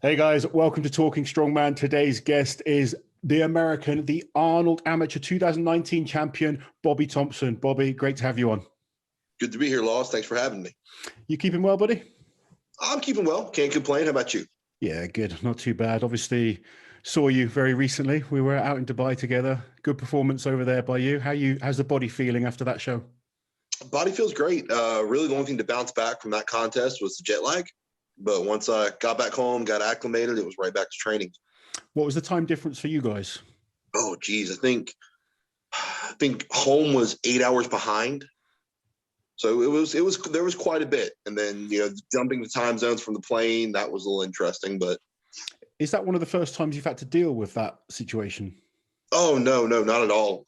Hey guys, welcome to Talking Strongman. Today's guest is the American, the Arnold Amateur 2019 champion, Bobby Thompson. Bobby, great to have you on. Good to be here, Laws. Thanks for having me. You keeping well, buddy? I'm keeping well. Can't complain. How about you? Yeah, good. Not too bad. Obviously, saw you very recently. We were out in Dubai together. Good performance over there by you. How's the body feeling after that show? Body feels great. Really, the only thing to bounce back from that contest was the jet lag. But once I got back home, got acclimated, it was right back to training. What was the time difference for you guys? Oh, geez. I think home was 8 hours behind. So there was quite a bit. And then, jumping the time zones from the plane, that was a little interesting. But is that one of the first times you've had to deal with that situation? oh, no, not at all.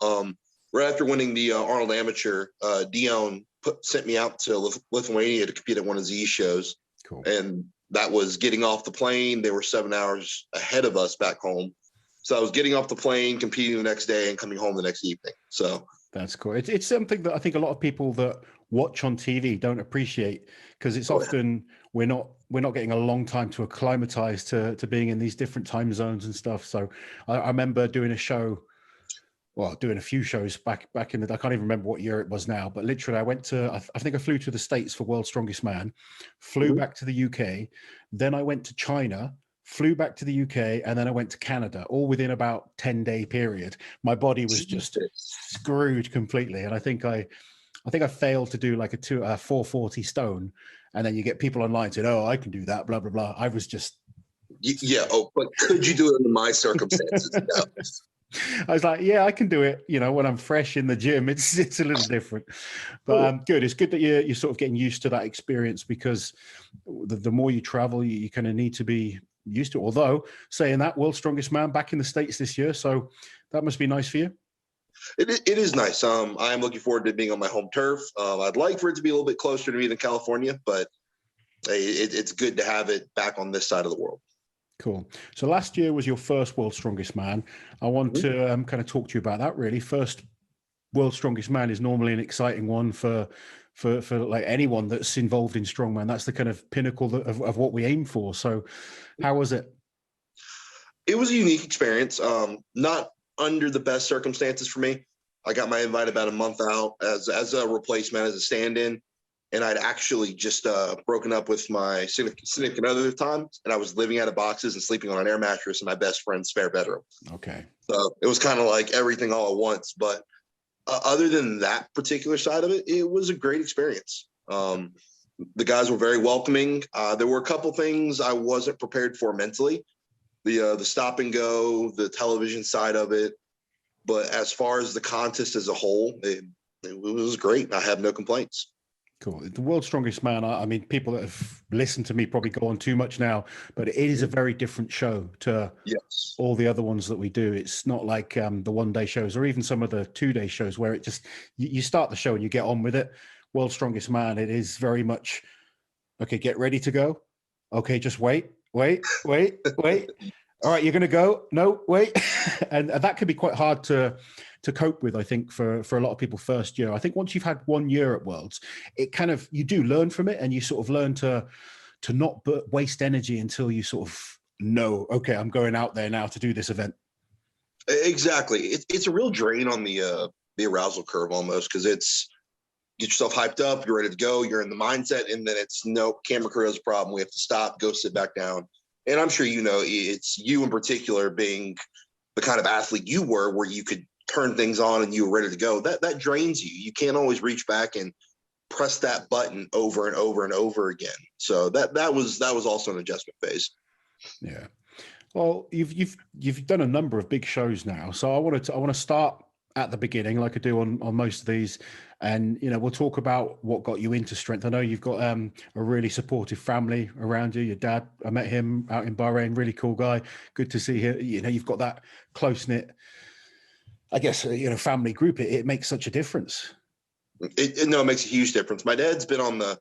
Right after winning the Arnold Amateur, Dion sent me out to Lithuania to compete at one of Z's shows. Cool. And that was getting off the plane. They were 7 hours ahead of us back home. So I was getting off the plane, competing the next day, and coming home the next evening. So that's cool. It's something that I think a lot of people that watch on TV don't appreciate, because it's often we're not getting a long time to acclimatize to being in these different time zones and stuff. So I remember doing a show. Well, doing a few shows back in the, I can't even remember what year it was now, but literally I think I flew to the States for World's Strongest Man, flew back to the UK, then I went to China, flew back to the UK, and then I went to Canada, all within about 10-day period. My body was just screwed completely. And I think I failed to do like a 440 stone. And then you get people online saying, oh, I can do that, blah, blah, blah. I was just. Yeah. Oh, but could you do it in my circumstances? No. I was like, yeah, I can do it. When I'm fresh in the gym, it's a little different, but good. It's good that you're sort of getting used to that experience, because the more you travel, you kind of need to be used to it. Although saying that, World's Strongest Man back in the States this year, so that must be nice for you. It is nice. I am looking forward to being on my home turf. I'd like for it to be a little bit closer to me than California, but it's good to have it back on this side of the world. Cool. So last year was your first World's Strongest Man. I want to kind of talk to you about that, really. First World's Strongest Man is normally an exciting one for like anyone that's involved in strongman. That's the kind of pinnacle of what we aim for. So how was it? It was a unique experience. Not under the best circumstances for me. I got my invite about a month out as a replacement, as a stand-in. And I'd actually just broken up with my significant other at the time, and I was living out of boxes and sleeping on an air mattress in my best friend's spare bedroom. Okay. So it was kind of like everything all at once. But other than that particular side of it, it was a great experience. The guys were very welcoming. There were a couple things I wasn't prepared for mentally. The stop and go, the television side of it. But as far as the contest as a whole, it was great. I have no complaints. Cool. The World's Strongest Man, I mean, people that have listened to me probably go on too much now, but it is a very different show to all the other ones that we do. It's not like the one-day shows or even some of the two-day shows where it just, you start the show and you get on with it. World's Strongest Man, it is very much, okay, get ready to go. Okay, just wait. All right, you're going to go. No, wait. And that can be quite hard to cope with, I think, for a lot of people first year. I think once you've had 1 year at Worlds, it kind of, you do learn from it, and you sort of learn to not waste energy until you sort of know, okay, I'm going out there now to do this event. Exactly. It's a real drain on the arousal curve almost, because it's get yourself hyped up, you're ready to go, you're in the mindset, and then it's no, camera crew has a problem, we have to stop, go sit back down. And I'm sure it's you in particular being the kind of athlete you were, where you could turn things on and you were ready to go. That drains you. You can't always reach back and press that button over and over and over again. So that was also an adjustment phase. Yeah. Well, you've done a number of big shows now, so I want to start at the beginning, like I do on most of these, and we'll talk about what got you into strength. I know you've got a really supportive family around you. Your dad, I met him out in Bahrain, really cool guy. Good to see him. You've got that close knit, I guess, family group. It makes such a difference. It makes a huge difference. My dad's been on the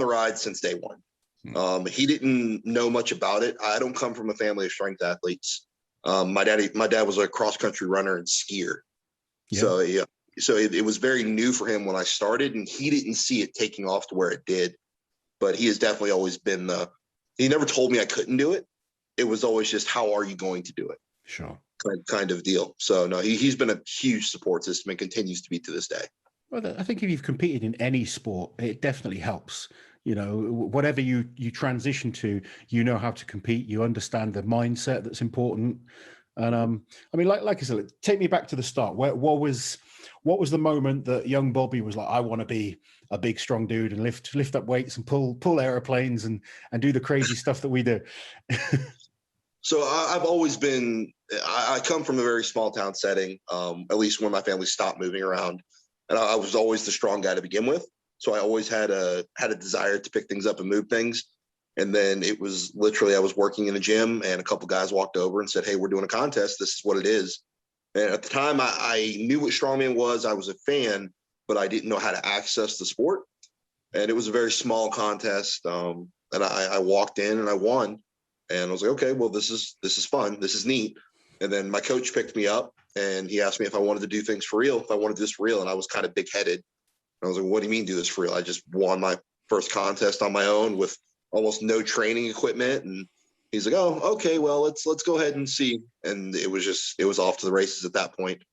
ride since day one. He didn't know much about it. I don't come from a family of strength athletes. My dad was a cross country runner and skier. Yeah. So it was very new for him when I started, and he didn't see it taking off to where it did. But he has definitely always been he never told me I couldn't do it. It was always just, how are you going to do it? Sure. Kind of deal. So no, he's been a huge support system and continues to be to this day. Well, I think if you've competed in any sport, it definitely helps. You know, whatever you transition to, you know how to compete. You understand the mindset that's important. And I mean, like I said, take me back to the start. What was the moment that young Bobby was like, I want to be a big, strong dude and lift up weights and pull airplanes and do the crazy stuff that we do? So I've always been. I come from a very small town setting. At least when my family stopped moving around, and I was always the strong guy to begin with. So I always had a desire to pick things up and move things. And then it was literally, I was working in a gym and a couple guys walked over and said, "Hey, we're doing a contest. This is what it is." And at the time, I knew what Strongman was. I was a fan, but I didn't know how to access the sport. And it was a very small contest. And I walked in and I won. And I was like, okay, well, this is fun. This is neat. And then my coach picked me up and he asked me if I wanted to do things for real, if I wanted this for real. And I was kind of big-headed. And I was like, what do you mean do this for real? I just won my first contest on my own with almost no training equipment. And he's like, oh, okay, well, let's go ahead and see. And it was off to the races at that point.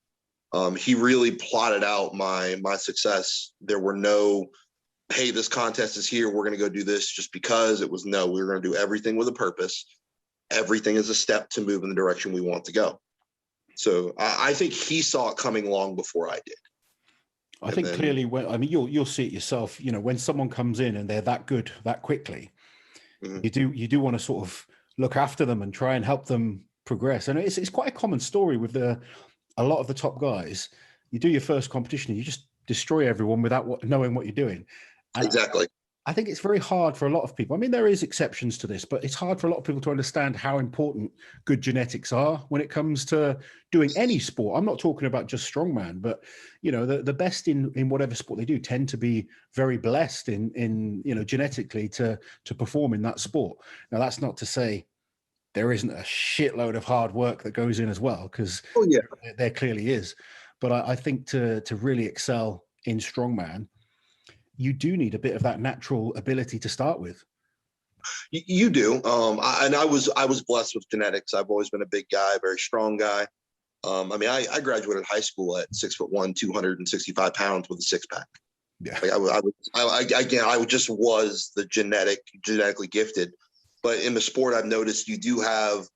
He really plotted out my success. There were no, hey, this contest is here, we're going to go do this just because. It was, no, we were going to do everything with a purpose. Everything is a step to move in the direction we want to go. So I think he saw it coming long before I did. I think clearly, you'll see it yourself. You know, when someone comes in and they're that good that quickly, mm-hmm. you do want to sort of look after them and try and help them progress. And it's quite a common story with a lot of the top guys. You do your first competition, and you just destroy everyone without knowing what you're doing. And exactly. I think it's very hard for a lot of people. I mean, there is exceptions to this, but it's hard for a lot of people to understand how important good genetics are when it comes to doing any sport. I'm not talking about just strongman, but you know, the best in whatever sport they do tend to be very blessed in you know, genetically to perform in that sport. Now, that's not to say there isn't a shitload of hard work that goes in as well, because there clearly is. But I think to really excel in strongman, you do need a bit of that natural ability to start with. You do. I was blessed with genetics. I've always been a big guy, very strong guy. I graduated high school at 6'1", 265 pounds with a six pack. Yeah. I just was the genetically gifted. But in the sport, I've noticed you do have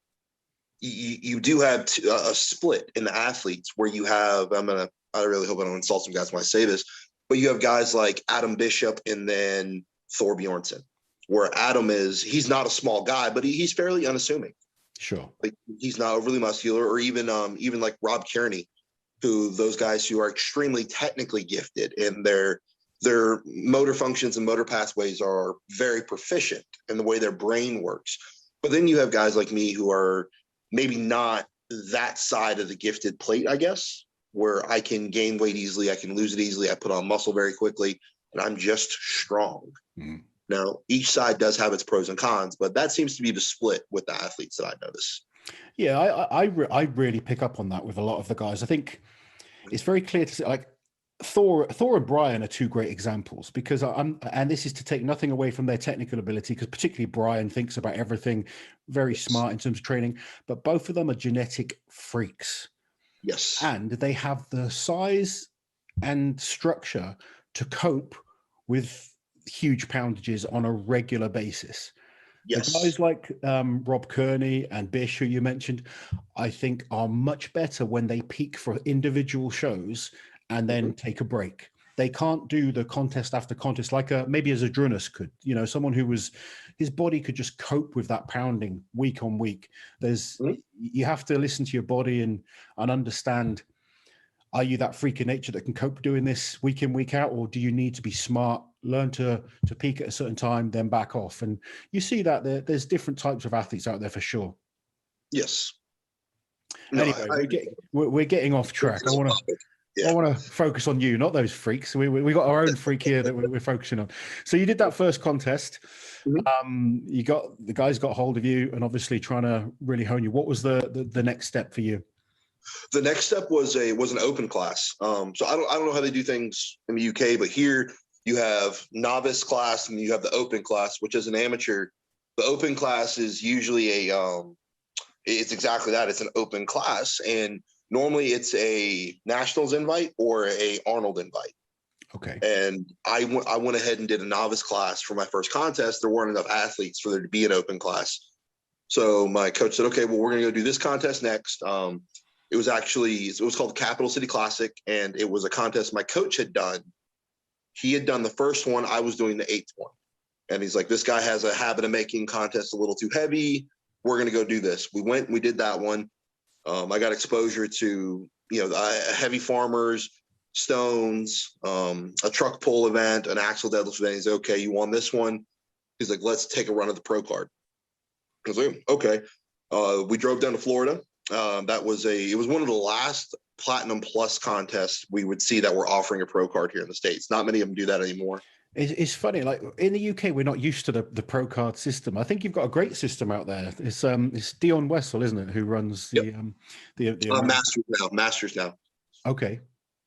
a split in the athletes where you have, I really hope I don't insult some guys when I say this, but you have guys like Adam Bishop and then Thor Bjornsson, where Adam he's not a small guy, but he's fairly unassuming. Sure. Like, he's not overly muscular, or even like Rob Kearney, those guys who are extremely technically gifted and their motor functions and motor pathways are very proficient in the way their brain works. But then you have guys like me who are maybe not that side of the gifted plate, I guess, where I can gain weight easily, I can lose it easily, I put on muscle very quickly, and I'm just strong. Mm. Now, each side does have its pros and cons, but that seems to be the split with the athletes that I notice. Yeah, I really pick up on that with a lot of the guys. I think it's very clear to see, like, Thor and Brian are two great examples, because and this is to take nothing away from their technical ability, because particularly Brian thinks about everything, very smart in terms of training, but both of them are genetic freaks. Yes. And they have the size and structure to cope with huge poundages on a regular basis. Yes. The guys like Rob Kearney and Bish, who you mentioned, I think are much better when they peak for individual shows and then take a break. They can't do the contest after contest like maybe as Adrunas could, you know, someone who his body could just cope with that pounding week on week. You have to listen to your body and understand, are you that freak of nature that can cope doing this week in, week out, or do you need to be smart, learn to peak at a certain time, then back off? And you see that there's different types of athletes out there for sure. Yes. Anyway, we're getting off track. I want to focus on you, not those freaks. We got our own freak here that we're focusing on. So you did that first contest. Mm-hmm. The guys got hold of you and obviously trying to really hone you. What was the next step for you? The next step was an open class. So I don't know how they do things in the UK, but here you have novice class and you have the open class, which as an amateur, The open class is usually it's exactly that. It's an open class, and normally it's a nationals invite or a Arnold invite. Okay. And I went ahead and did a novice class for my first contest. There weren't enough athletes for there to be an open class. So my coach said, okay, well, we're going to go do this contest next. It was called the Capital City Classic, and it was a contest my coach had done. He had done the first one. I was doing the 8th one. And he's like, this guy has a habit of making contests a little too heavy. We're going to go do this. We went and we did that one. I got exposure to, heavy farmers, stones, a truck pull event, an axle deadlift event. He's like, okay, you won this one. He's like, let's take a run at the pro card. I was like, okay. We drove down to Florida. It was one of the last Platinum Plus contests we would see that were offering a pro card here in the States. Not many of them do that anymore. It's funny, like in the UK, we're not used to the pro card system. I think you've got a great system out there. It's Dion Wessel, isn't it, who runs the Masters now. Okay.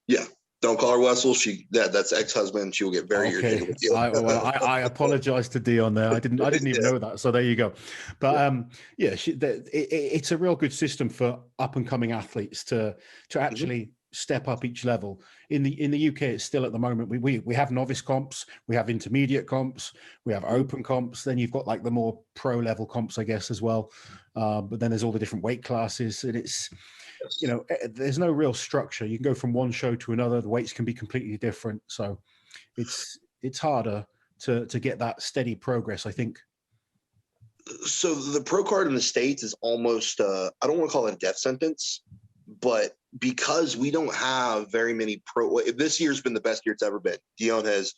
Yeah. Don't call her Wessel. That's ex-husband. She will get very irritated with you. I apologize to Dion there. I didn't even know that. So there you go. But it's a real good system for up and coming athletes to actually step up each level. In the UK, it's still at the moment we have novice comps, we have intermediate comps, we have open comps. Then you've got like the more pro level comps, I guess, as well. But then there's all the different weight classes, and it's, there's no real structure. You can go from one show to another. The weights can be completely different. So it's harder to get that steady progress, I think. So the pro card in the States is almost, I don't want to call it a death sentence, but because we don't have very many this year's been the best year it's ever been. Dion has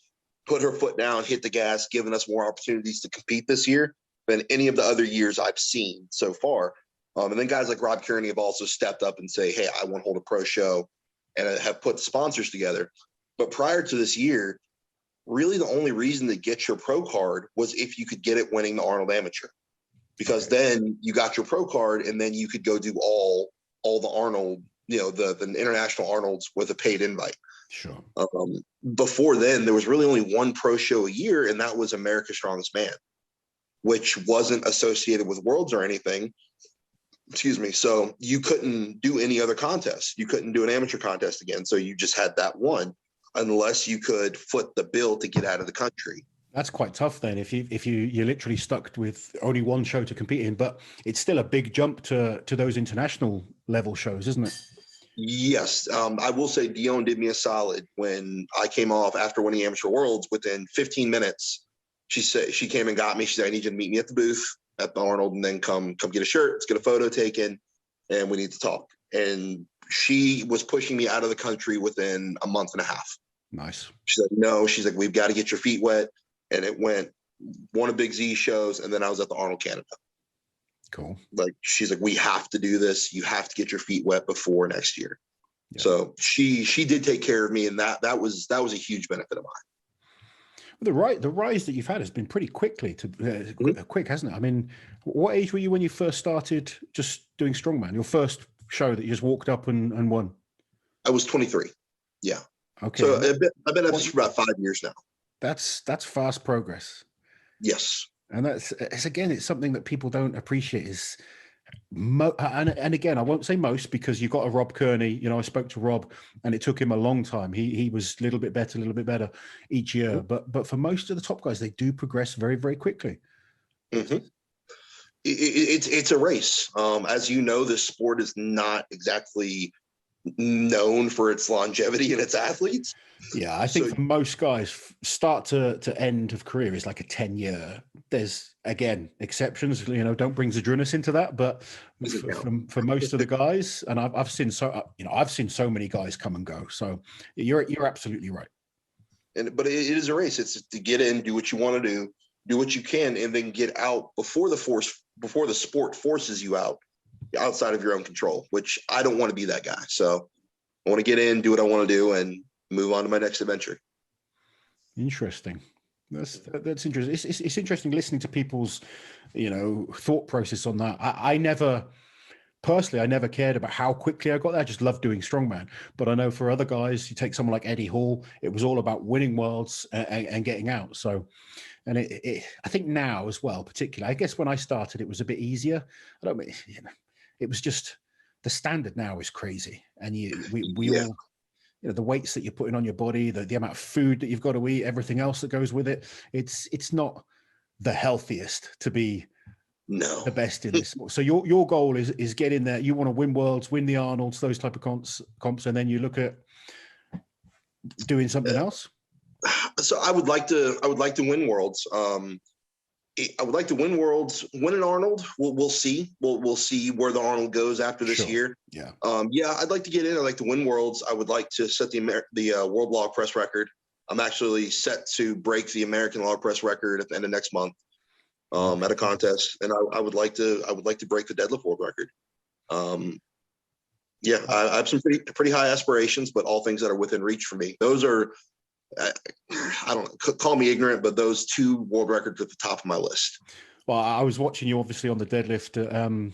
put her foot down, hit the gas, given us more opportunities to compete this year than any of the other years I've seen so far. And then guys like Rob Kearney have also stepped up and say, hey, I want to hold a pro show, and have put sponsors together. But prior to this year, really the only reason to get your pro card was if you could get it winning the Arnold Amateur, because then you got your pro card and then you could go do all the Arnold, the international Arnolds with a paid invite. Sure. Before then, there was really only one pro show a year, and that was America's Strongest Man, which wasn't associated with Worlds or anything. Excuse me. So you couldn't do any other contest. You couldn't do an amateur contest again. So you just had that one, unless you could foot the bill to get out of the country. That's quite tough then, if you're literally stuck with only one show to compete in. But it's still a big jump to those international level shows, isn't it? Yes. I will say Dion did me a solid when I came off after winning Amateur Worlds. Within 15 minutes, she came and got me. She said, I need you to meet me at the booth at the Arnold, and then come get a shirt, let's get a photo taken, and we need to talk. And she was pushing me out of the country within a month and a half. Nice. She said, no, she's like, we've got to get your feet wet. And it went one of Big Z's shows, and then I was at the Arnold Canada. Cool. Like, she's like, we have to do this. You have to get your feet wet before next year. Yeah. So she did take care of me, and that was a huge benefit of mine. The rise that you've had has been pretty quick, hasn't it? I mean, what age were you when you first started just doing strongman? Your first show that you just walked up and won? I was 23. Yeah. Okay. So I've been at this for about 5 years now. That's fast progress. Yes. And it's something that people don't appreciate is, and again, I won't say most, because you got a Rob Kearney. I spoke to Rob, and it took him a long time. He was a little bit better each year. But for most of the top guys, they do progress very, very quickly. Mm-hmm. It's a race. As you know, this sport is not exactly known for its longevity and its athletes. Yeah, I think for most guys, start to end of career is like a 10-year. There's, again, exceptions. Don't bring Zadrunas into that, but for most of the guys, and I've seen so many guys come and go. So you're absolutely right. But it is a race. It's to get in, do what you want to do what you can, and then get out before the sport forces you out, outside of your own control. Which I don't want to be that guy. So I want to get in, do what I want to do, and move on to my next adventure. Interesting. That's interesting. It's interesting listening to people's, thought process on that. I never cared about how quickly I got there. I just loved doing strongman. But I know for other guys, you take someone like Eddie Hall, it was all about winning worlds and getting out. So And I think now as well, particularly, I guess when I started, it was a bit easier. I don't mean, it was just the standard now is crazy. And we all, the weights that you're putting on your body, the amount of food that you've got to eat, everything else that goes with it. It's not the healthiest to be the best in this. So your goal is get in there. You want to win worlds, win the Arnolds, those type of comps, and then you look at doing something else. So I would like to win worlds. I would like to win worlds, win an Arnold. We'll see. We'll see where the Arnold goes after this year. Yeah. I'd like to get in. I'd like to win worlds. I would like to set the world log press record. I'm actually set to break the American log press record at the end of next month at a contest, and I would like to break the deadlift world record. I have some pretty high aspirations, but all things that are within reach for me. Those are, I don't know, call me ignorant, but those two world records at the top of my list. Well, I was watching you obviously on the deadlift in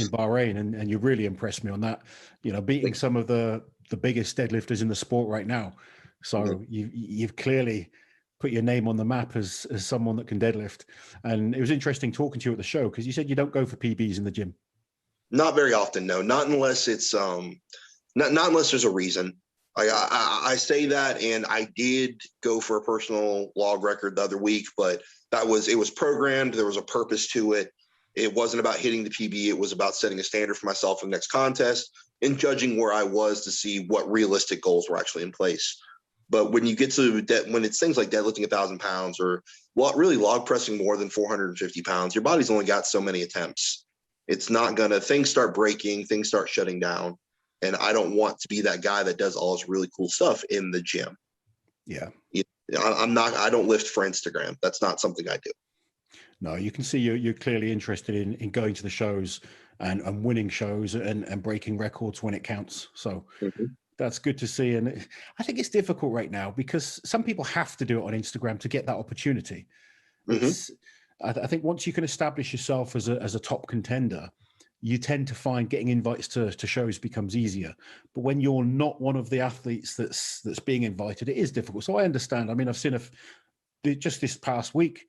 Bahrain, and you really impressed me on that. Beating some of the biggest deadlifters in the sport right now. So you've clearly put your name on the map as someone that can deadlift. And it was interesting talking to you at the show, because you said you don't go for PBs in the gym. Not very often, no. Not unless it's not unless there's a reason. I say that, and I did go for a personal log record the other week, but it was programmed. There was a purpose to it. It wasn't about hitting the PB. It was about setting a standard for myself in the next contest and judging where I was to see what realistic goals were actually in place. But when you get to when it's things like deadlifting 1,000 pounds or really log pressing more than 450 pounds, your body's only got so many attempts. It's not things start breaking, things start shutting down. And I don't want to be that guy that does all this really cool stuff in the gym. Yeah. I don't lift for Instagram. That's not something I do. No, you can see you're clearly interested in going to the shows and winning shows and breaking records when it counts. So that's good to see. And I think it's difficult right now because some people have to do it on Instagram to get that opportunity. I think once you can establish yourself as a top contender, you tend to find getting invites to shows becomes easier. But when you're not one of the athletes that's being invited, it is difficult. So I understand. I mean, I've seen just this past week,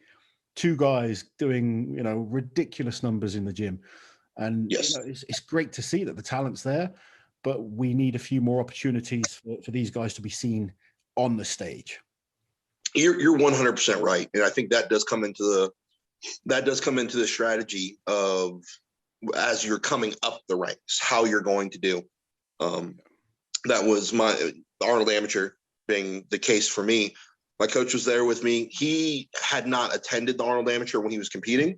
2 guys doing, ridiculous numbers in the gym. And it's great to see that the talent's there, but we need a few more opportunities for these guys to be seen on the stage. You're 100% right. And I think that does come into the strategy of, as you're coming up the ranks, how you're going to do. That was the Arnold Amateur being the case for me. My coach was there with me. He had not attended the Arnold Amateur when he was competing,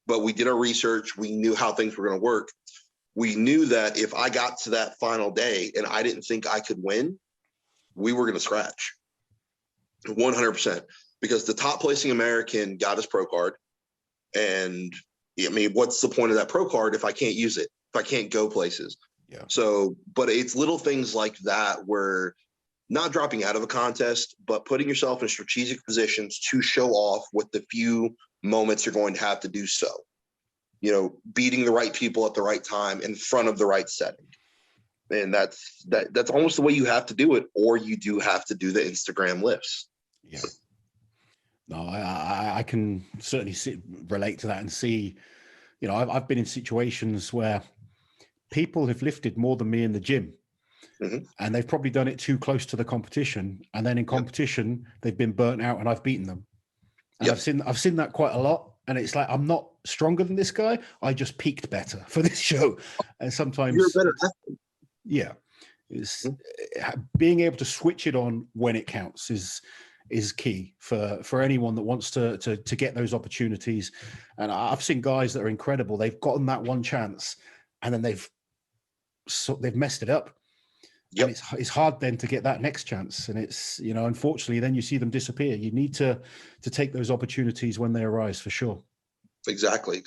but we did our research. We knew how things were going to work. We knew that if I got to that final day and I didn't think I could win, we were going to scratch 100%, because the top placing American got his pro card. And I mean, what's the point of that pro card if I can't use it, if I can't go places? Yeah. So, but it's little things like that where not dropping out of a contest, but putting yourself in strategic positions to show off with the few moments you're going to have to do so. Beating the right people at the right time in front of the right setting. And that's almost the way you have to do it, or you do have to do the Instagram lifts. Yeah. No, I can certainly relate to that and see, I've been in situations where people have lifted more than me in the gym, and they've probably done it too close to the competition. And then in competition, they've been burnt out and I've beaten them. And I've seen that quite a lot. And it's like, I'm not stronger than this guy. I just peaked better for this show. And sometimes you're a better athlete. Yeah. It's being able to switch it on when it counts is key for anyone that wants to get those opportunities. And I've seen guys that are incredible. They've gotten that one chance and then they've messed it up. Yep. And it's hard then to get that next chance. And it's, unfortunately, then you see them disappear. You need to take those opportunities when they arise, for sure. Exactly.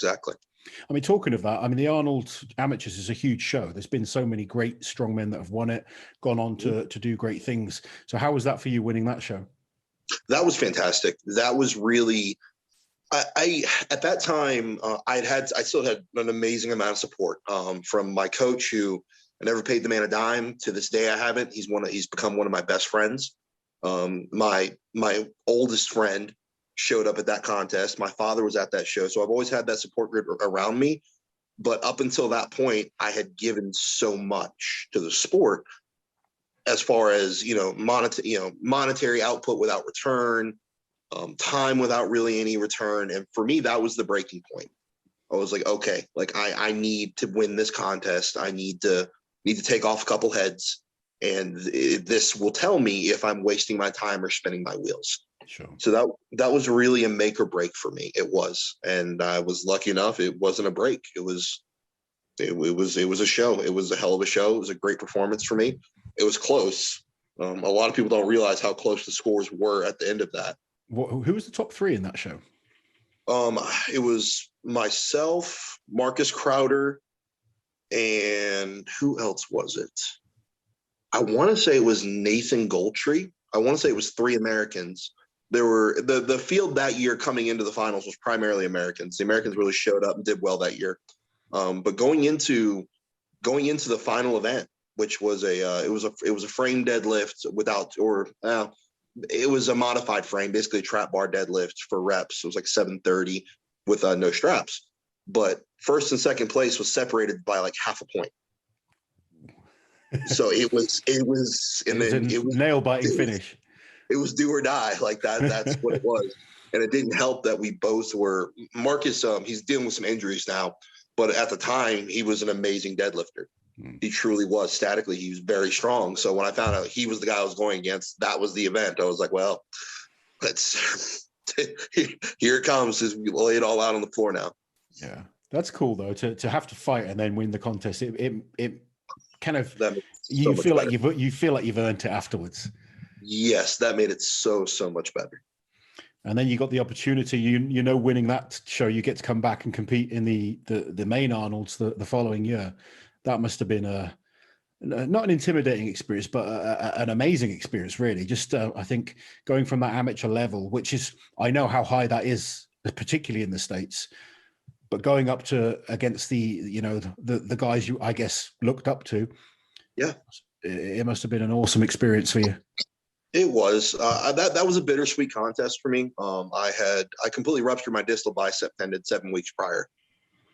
I mean, talking of that, the Arnold Amateurs is a huge show. There's been so many great strongmen that have won it, gone on to do great things. So how was that for you, winning that show? That was fantastic. That was really, I at that time, I still had an amazing amount of support from my coach, who I never paid the man a dime. To this day, I haven't. He's become one of my best friends. My oldest friend, showed up at that contest. My father was at that show. So I've always had that support group around me. But up until that point, I had given so much to the sport as far as, monetary output without return, time without really any return. And for me, that was the breaking point. I was like, okay, like I need to win this contest. I need to take off a couple heads, and this will tell me if I'm wasting my time or spinning my wheels. Sure. So that was really a make or break for me. It was, and I was lucky enough. It wasn't a break. It was a show. It was a hell of a show. It was a great performance for me. It was close. A lot of people don't realize how close the scores were at the end of that. Who was the top three in that show? It was myself, Marcus Crowder, and who else was it? I want to say it was Nathan Goltry. I want to say it was 3 Americans. There were the field that year coming into the finals was primarily Americans. The Americans really showed up and did well that year. But going into the final event, which was it was a frame deadlift it was a modified frame, basically a trap bar deadlift for reps. It was like 730 with no straps. But first and second place was separated by like half a point. So it was nail biting finish. It was do or die. Like that's what it was. And it didn't help that we both were Marcus. He's dealing with some injuries now, but at the time he was an amazing deadlifter. He truly was. Statically, he was very strong. So when I found out he was the guy I was going against, that was the event. I was like, well, here it comes. We lay it all out on the floor now. Yeah, that's cool though. To have to fight and then win the contest. It kind of you feel like you've earned it afterwards. Yes, that made it so much better. And then you got the opportunity, winning that show, you get to come back and compete in the main Arnold's the following year. That must have been not an intimidating experience, but an amazing experience, really. Just I think going from that amateur level, which is, I know how high that is, particularly in the States, but going up to against the guys you, I guess, looked up to. Yeah, it must have been an awesome experience for you. It was. That was a bittersweet contest for me. I completely ruptured my distal bicep tendon 7 weeks prior.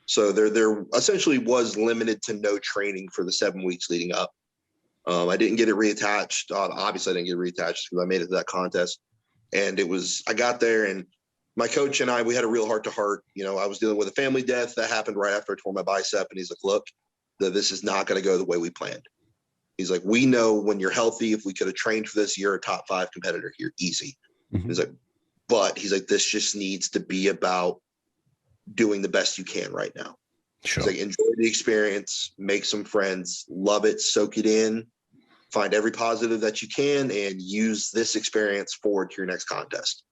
So there essentially was limited to no training for the 7 weeks leading up. I didn't get it reattached. Obviously, I didn't get it reattached because I made it to that contest. And I got there, and my coach and we had a real heart-to-heart. I was dealing with a family death that happened right after I tore my bicep. And he's like, look, this is not going to go the way we planned. He's like, we know when you're healthy, if we could have trained for this, you're a top 5 competitor here, easy. Mm-hmm. He's like, this just needs to be about doing the best you can right now. Sure. He's like, enjoy the experience, make some friends, love it, soak it in, find every positive that you can, and use this experience forward to your next contest.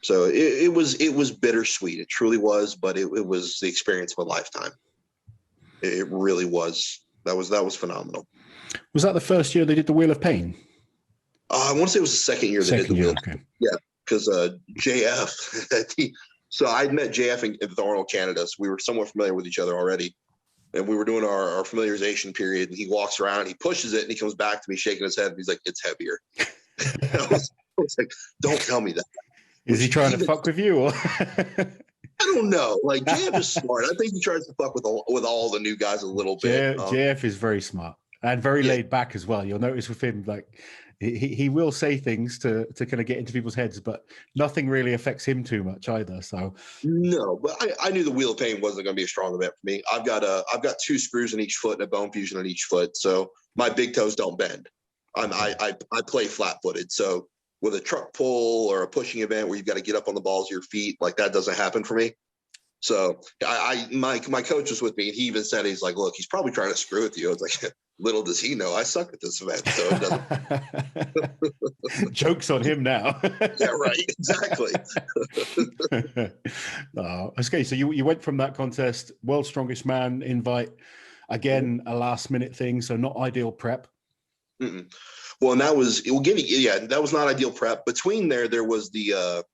So it was bittersweet. It truly was, but it was the experience of a lifetime. It really was. That was phenomenal. Was that the first year they did the Wheel of Pain? I want to say it was the second year they did the Wheel of Pain. Yeah, because JF, so I'd met JF in Arnold, Canada, so we were somewhat familiar with each other already. And we were doing our familiarization period, and he walks around, he pushes it, and he comes back to me shaking his head, and he's like, it's heavier. I was like, don't tell me that. Is he trying to fuck with you? Or? I don't know. Like, JF is smart. I think he tries to fuck with all the new guys a little bit. JF is very smart and very laid back as well. You'll notice with him, like, he will say things to kind of get into people's heads, but nothing really affects him too much either. So no, but I knew the Wheel of Pain wasn't going to be a strong event for me. I've got 2 screws in each foot and a bone fusion on each foot, so my big toes don't bend. I play flat-footed, so with a truck pull or a pushing event where you've got to get up on the balls of your feet, like that doesn't happen for me. So my coach was with me, and he even said, he's like, look, he's probably trying to screw with you. I was like, little does he know I suck at this event, so it doesn't. Joke's on him now. Yeah, right. Exactly. Okay, so you went from that contest, World's Strongest Man invite, again, a last minute thing, so not ideal prep. Mm-mm. Well, and that was that was not ideal prep. Between there was the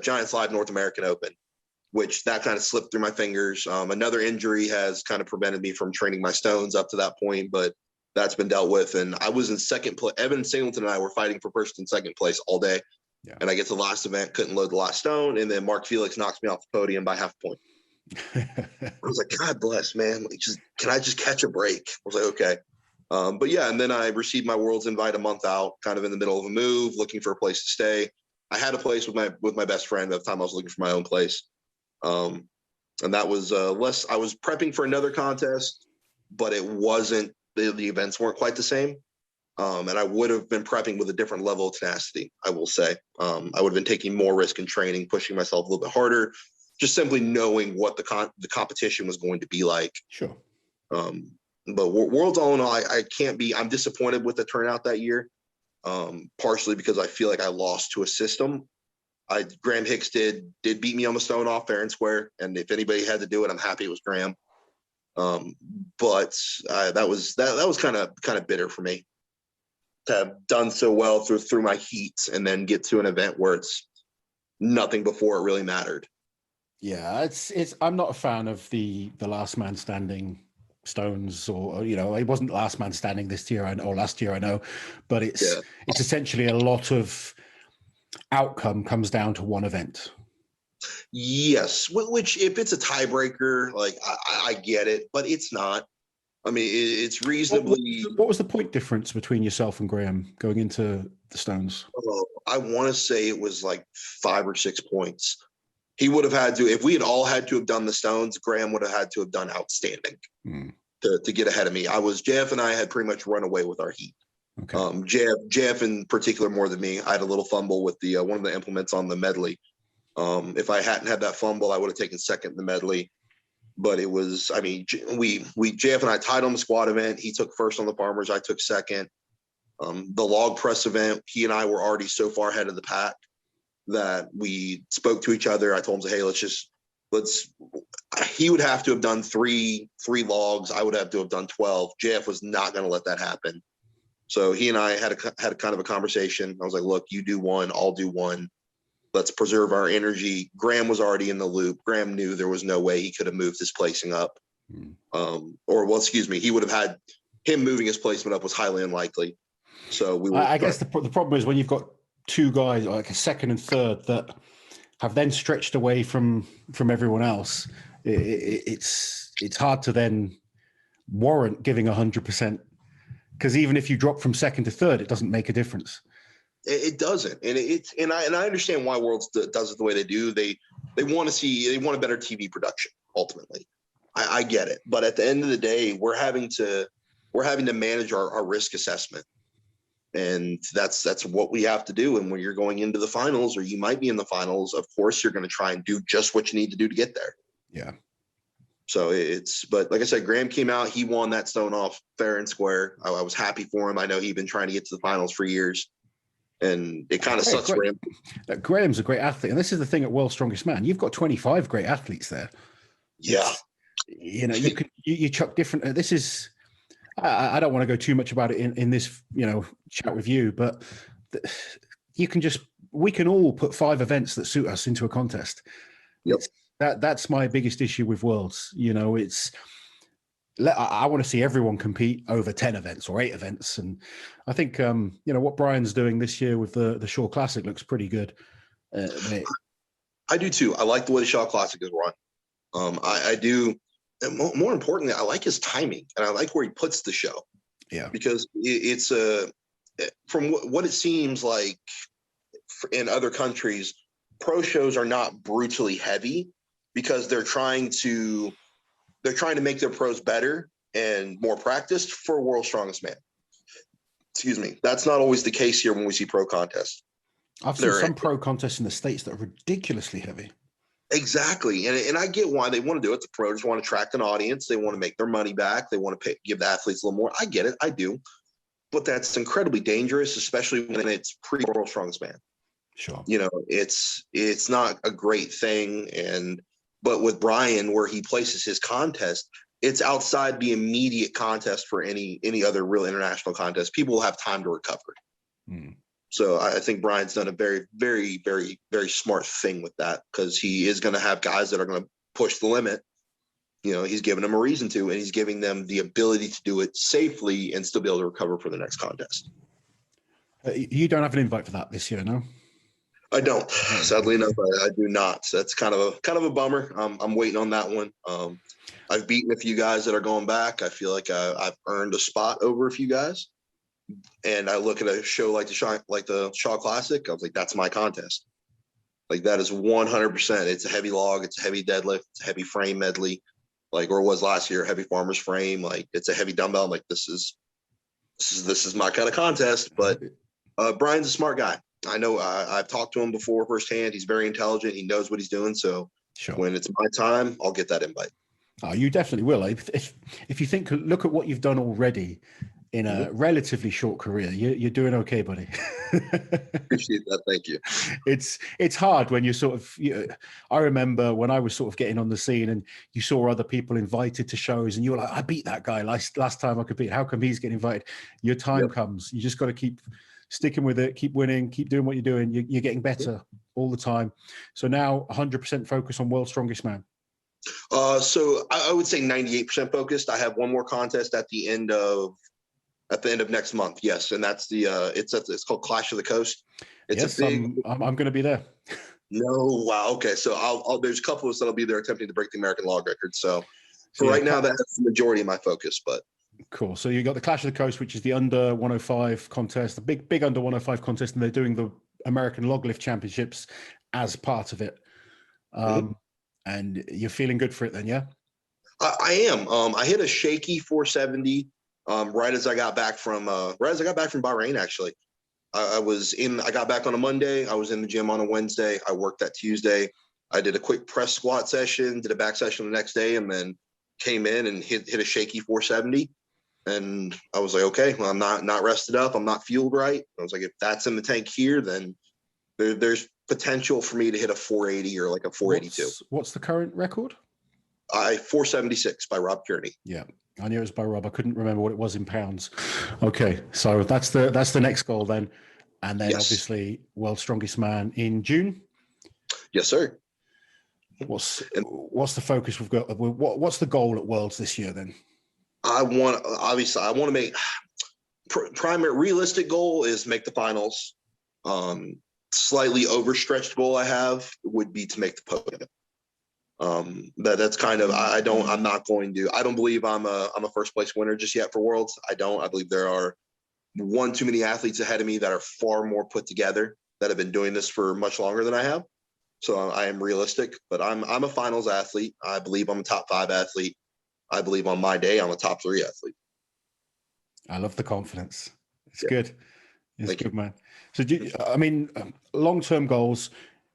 Giants Live North American Open, which that kind of slipped through my fingers. Another injury has kind of prevented me from training my stones up to that point, but that's been dealt with. And I was in second place. Evan Singleton and I were fighting for first and second place all day. Yeah. And I get to the last event, couldn't load the last stone, and then Mark Felix knocks me off the podium by half a point. I was like, God bless, man. Like, can I just catch a break? I was like, okay. But yeah, and then I received my World's invite a month out, kind of in the middle of a move, looking for a place to stay. I had a place with my best friend at the time. I was looking for my own place, and that was less. I was prepping for another contest, but it wasn't. The events weren't quite the same, and I would have been prepping with a different level of tenacity. I will say, I would have been taking more risk in training, pushing myself a little bit harder, just simply knowing what the competition was going to be like. Sure. But Worlds, all in all, I can't be. I'm disappointed with the turnout that year. Partially because I feel like I lost to a system. Graham Hicks did beat me on the stone off fair and square, and if anybody had to do it, I'm happy it was Graham. But that was kind of bitter for me to have done so well through my heats and then get to an event where it's nothing before it really mattered. Yeah, it's. I'm not a fan of the last man standing stones, or it wasn't last man standing this year or last year, I know, but it's essentially a lot of outcome comes down to one event. Yes, which if it's a tiebreaker, like I get it, but it's not. I mean, it's reasonably. What was the point difference between yourself and Graham going into the stones? I want to say it was like 5 or 6 points. He would have had to, if we had all had to have done the stones, Graham would have had to have done outstanding to get ahead of me. JF and I had pretty much run away with our heat. Okay. JF in particular more than me. I had a little fumble with the one of the implements on the medley. If I hadn't had that fumble, I would have taken second in the medley. But it was, I mean, JF and I tied on the squat event. He took first on the farmers. I took second. The log press event, he and I were already so far ahead of the pack that we spoke to each other. I told him, hey, he would have to have done three logs. I would have to have done 12. JF was not going to let that happen. So he and I had a kind of a conversation. I was like, look, you do one, I'll do one. Let's preserve our energy. Graham was already in the loop. Graham knew there was no way he could have moved his placing up. He would have had him moving his placement up was highly unlikely. So I guess the problem is when you've got two guys, like a second and third, that have then stretched away from everyone else. It's hard to then warrant giving 100%, because even if you drop from second to third, it doesn't make a difference. It doesn't, and I understand why Worlds does it the way they do. They want a better TV production. Ultimately, I get it, but at the end of the day, we're having to manage our risk assessment. And that's what we have to do. And when you're going into the finals, or you might be in the finals, of course, you're going to try and do just what you need to do to get there. Yeah. So but like I said, Graham came out, he won that stone off fair and square. I was happy for him. I know he'd been trying to get to the finals for years, and it kind of sucks for him. Graham's a great athlete. And this is the thing at World's Strongest Man. You've got 25 great athletes there. Yeah. You chuck different, this is, I don't want to go too much about it in this, chat with you, but we can all put 5 events that suit us into a contest. Yep. That's my biggest issue with Worlds. I want to see everyone compete over 10 events or 8 events. And I think, what Brian's doing this year with the Shaw Classic looks pretty good. I do too. I like the way the Shaw Classic is run. I do. And more importantly, I like his timing, and I like where he puts the show. Yeah, because it's from what it seems like in other countries, pro shows are not brutally heavy because they're trying to make their pros better and more practiced for World's Strongest Man. Excuse me. That's not always the case here when we see pro contests. I've seen some pro contests in the States that are ridiculously heavy. Exactly. And I get why they want to do it. The pros want to attract an audience. They want to make their money back. They want to give the athletes a little more. I get it. I do. But that's incredibly dangerous, especially when it's pre-World's Strongest Man. Sure. It's not a great thing. But with Brian, where he places his contest, it's outside the immediate contest for any other real international contest. People will have time to recover. So I think Brian's done a very, very, very, very smart thing with that, because he is going to have guys that are going to push the limit. He's giving them a reason to, and he's giving them the ability to do it safely and still be able to recover for the next contest. You don't have an invite for that this year, no? I don't. Sadly enough, I do not. So that's kind of a bummer. I'm waiting on that one. I've beaten a few guys that are going back. I feel like I've earned a spot over a few guys. And I look at a show like the Shaw Classic. I was like, that's my contest. Like that is 100%. It's a heavy log. It's a heavy deadlift. It's a heavy frame medley. Like, or it was last year, heavy farmer's frame. Like it's a heavy dumbbell. I'm like, this is my kind of contest. But Brian's a smart guy. I know I've talked to him before firsthand. He's very intelligent. He knows what he's doing. So when it's my time, I'll get that invite. Oh, you definitely will. If you think, look at what you've done already in a relatively short career, you're doing okay, buddy. Appreciate that. Thank you. It's hard when you're sort of, I remember when I was sort of getting on the scene and you saw other people invited to shows and you were like, I beat that guy last time I could beat. How come he's getting invited? Your time comes. You just got to keep sticking with it, keep winning, keep doing what you're doing. You're getting better all the time. So now 100% focus on World's Strongest Man. So I would say 98% focused. I have one more contest at the end of next month. Yes. And that's it's called Clash of the Coast. It's a big, I'm going to be there. No. Wow. Okay. So there's a couple of us that'll be there attempting to break the American log record. So right now that's the majority of my focus, but. Cool. So you got the Clash of the Coast, which is the under 105 contest, the big under 105 contest, and they're doing the American Log Lift Championships as part of it. And you're feeling good for it then, yeah? I am. I hit a shaky 470 right as I got back from Bahrain. Actually, I got back on a Monday. I was in the gym on a Wednesday. I worked that Tuesday. I did a quick press squat session, did a back session the next day, and then came in and hit a shaky 470. And I was like, okay, well, I'm not rested up. I'm not fueled right. I was like, if that's in the tank here, then there's potential for me to hit a 480 or like a 482. What's the current record? 476 by Rob Kearney. Yeah, I knew it was by Rob. I couldn't remember what it was in pounds. Okay, so that's the next goal then, and then obviously World's Strongest Man in June. Yes, sir. What's the focus we've got? What's the goal at Worlds this year then? I want to make primary realistic goal is make the finals. Slightly overstretched goal I have would be to make the podium. That's kind of I don't believe I'm a first place winner just yet for Worlds. I believe there are one too many athletes ahead of me that are far more put together that have been doing this for much longer than I have. So I am realistic, but I'm a finals athlete. I believe I'm a top 5 athlete. I believe on my day I'm a top 3 athlete. I love the confidence. It's good. It's good, man. So, long-term goals,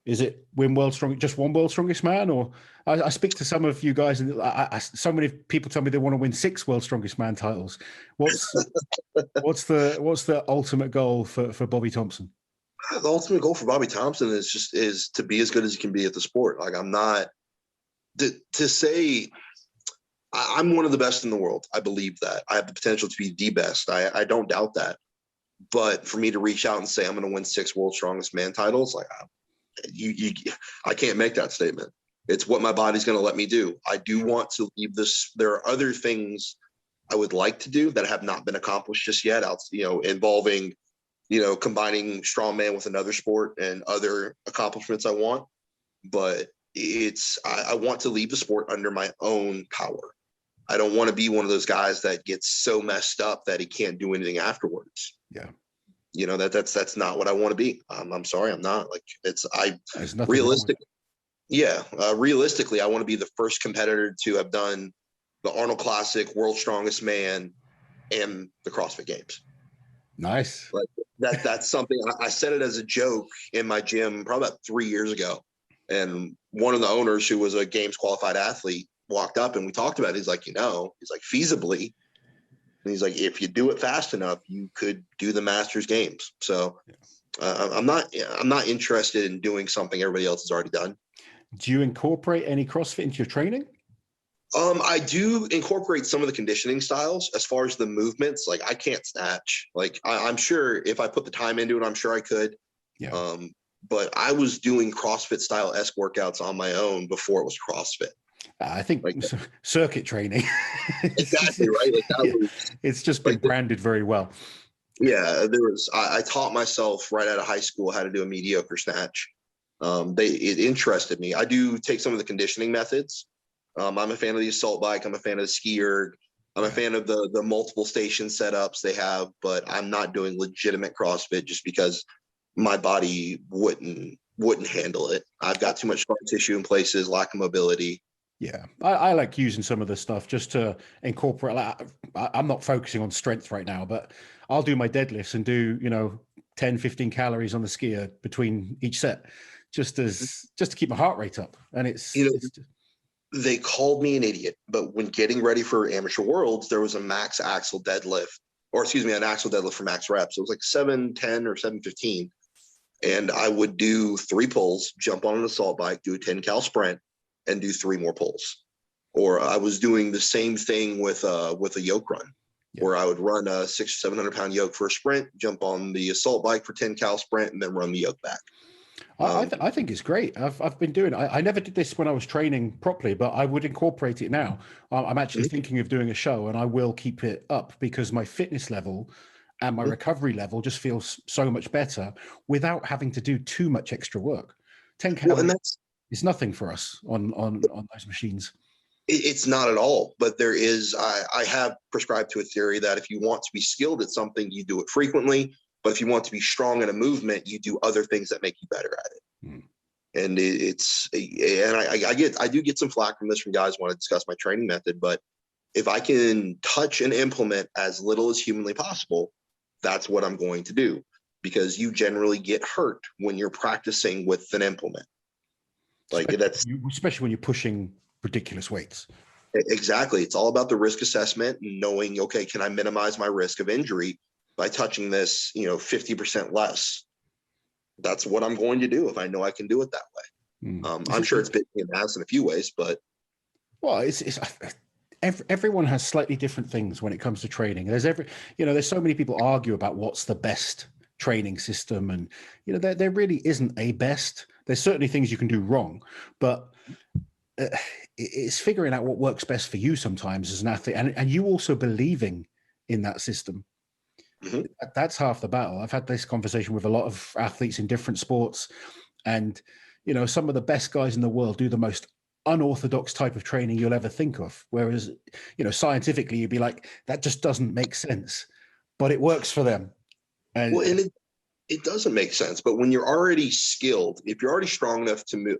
is it win just one World's Strongest Man? Or I speak to some of you guys, and so many people tell me they want to win 6 World's Strongest Man titles. What's the ultimate goal for Bobby Thompson? The ultimate goal for Bobby Thompson is to be as good as he can be at the sport. Like I'm not to say I'm one of the best in the world. I believe that I have the potential to be the best. I don't doubt that. But for me to reach out and say I'm going to win 6 World's Strongest Man titles, like I can't make that statement. It's what my body's going to let me do. I do want to leave this. There are other things I would like to do that have not been accomplished just yet. Involving, combining strongman with another sport and other accomplishments I want. But I want to leave the sport under my own power. I don't want to be one of those guys that gets so messed up that he can't do anything afterwards. Yeah. That's not what I want to be. I'm sorry. I'm not realistically, I want to be the first competitor to have done the Arnold Classic, World's Strongest Man, and the CrossFit Games. Nice. Like that's something I said it as a joke in my gym probably about 3 years ago. And one of the owners who was a games qualified athlete walked up and we talked about it. He's like, feasibly. And he's like, if you do it fast enough, you could do the Masters Games. So I'm not interested in doing something everybody else has already done. Do you incorporate any CrossFit into your training? I do incorporate some of the conditioning styles as far as the movements. Like I can't snatch. Like I'm sure if I put the time into it, I'm sure I could. Yeah. But I was doing CrossFit style-esque workouts on my own before it was CrossFit. I think circuit training. Exactly right. Like it's just been branded very well. Yeah, I taught myself right out of high school how to do a mediocre snatch. It interested me. I do take some of the conditioning methods. I'm a fan of the assault bike. I'm a fan of the ski erg. I'm a fan of the multiple station setups they have, but I'm not doing legitimate CrossFit just because my body wouldn't handle it. I've got too much scar tissue in places, lack of mobility. Yeah, I like using some of the stuff just to incorporate. I'm not focusing on strength right now, but I'll do my deadlifts and do, 10, 15 calories on the skier between each set, just to keep my heart rate up. And they called me an idiot, but when getting ready for Amateur Worlds, there was a max axle deadlift, or excuse me, an axle deadlift for max reps. It was like 710 or 715. And I would do 3 pulls, jump on an assault bike, do a 10 cal sprint, and do 3 more pulls. Or I was doing the same thing with a yoke run, where I would run a 600 or 700 pound yoke for a sprint, jump on the assault bike for 10 cal sprint, and then run the yoke back. I think it's great. I've been doing it. I never did this when I was training properly, but I would incorporate it now. I'm actually thinking of doing a show, and I will keep it up because my fitness level and my recovery level just feels so much better without having to do too much extra work. 10 calories is nothing for us on those machines. It's not at all, but there is, I have prescribed to a theory that if you want to be skilled at something, you do it frequently. But if you want to be strong in a movement, you do other things that make you better at it. And I do get some flack from this from guys who want to discuss my training method, but if I can touch and implement as little as humanly possible, that's what I'm going to do, because you generally get hurt when you're practicing with an implement. Especially when you're pushing ridiculous weights. Exactly. It's all about the risk assessment and knowing, okay, can I minimize my risk of injury by touching this, 50% less? That's what I'm going to do if I know I can do it that way. I'm sure it's bitten me in the ass in a few ways, but everyone has slightly different things when it comes to training. There's so many people argue about what's the best training system, and there really isn't a best. There's certainly things you can do wrong, but it's figuring out what works best for you sometimes as an athlete, and you also believing in that system. That's half the battle. I've had this conversation with a lot of athletes in different sports, and some of the best guys in the world do the most unorthodox type of training you'll ever think of, whereas scientifically you'd be like, that just doesn't make sense, but it works for them. And it doesn't make sense. But when you're already skilled, if you're already strong enough to move